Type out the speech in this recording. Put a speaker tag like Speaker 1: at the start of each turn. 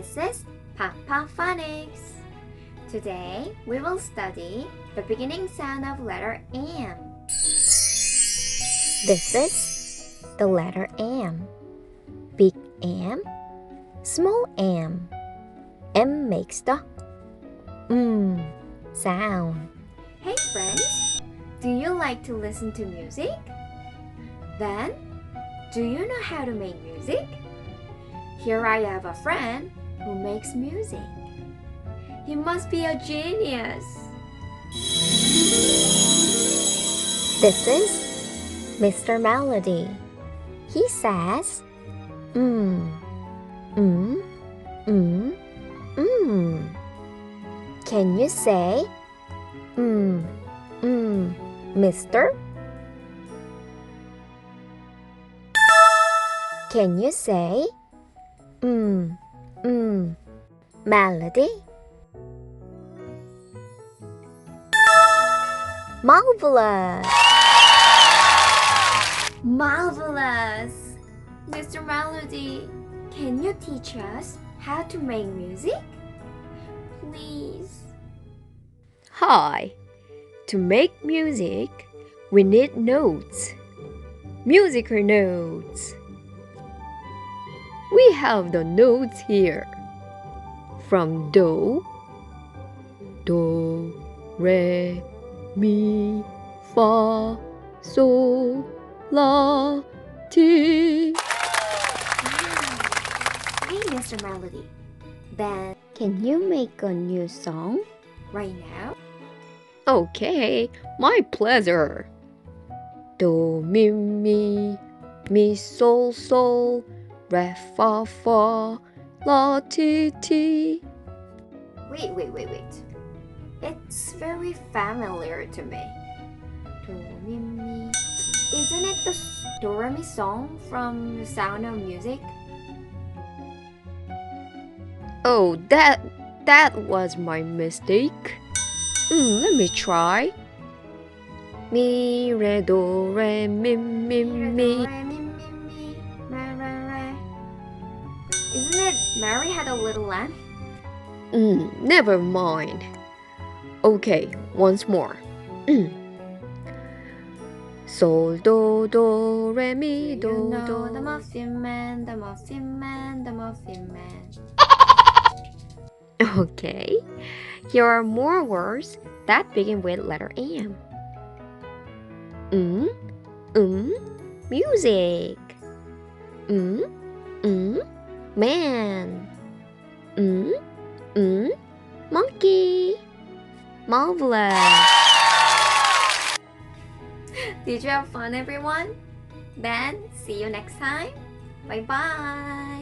Speaker 1: This is 팝팝파닉스. Today we will study the beginning sound of letter M.
Speaker 2: This is the letter M. Big M, small m. M makes the sound.
Speaker 1: Hey friends, do you like to listen to music? Then, do you know how to make music? Here I have a friend who makes music. He must be a genius.
Speaker 2: This is Mr. Melody. He says, Can you say, Mister? Can you say, Melody? Marvelous!
Speaker 1: Marvelous! Mr. Melody, can you teach us how to make music? Please.
Speaker 3: Hi! To make music, we need notes. Musical notes. We have the notes here. From do, re, mi, fa, sol, la, ti.
Speaker 1: Hey, Mr. Melody. Then,
Speaker 2: Can you make a new song?
Speaker 1: right now,
Speaker 3: Okay, my pleasure. Do, mi, sol, sol, re, fa, fa, la, ti, ti.
Speaker 1: Wait. It's very familiar to me. Do, mi, mi. Isn't it the Do, Re, Mi song from The Sound of Music?
Speaker 3: Oh, that was my mistake. Let me try. Mi, re, do, re, mi, mi,
Speaker 1: Do,
Speaker 3: mi.
Speaker 1: Re, Mi, Re. Isn't it Mary Had a Little Lamb?
Speaker 3: Never mind. Okay, once more. Sol, do, re, mi,
Speaker 1: Do you know
Speaker 3: do.
Speaker 1: the Muffin Man, the Muffin Man, the Muffin Man?
Speaker 3: Okay, here are more words that begin with letter M. Music. Man. Monkey. Marvelous.
Speaker 1: Did you have fun, everyone? Then, see you next time. Bye-bye.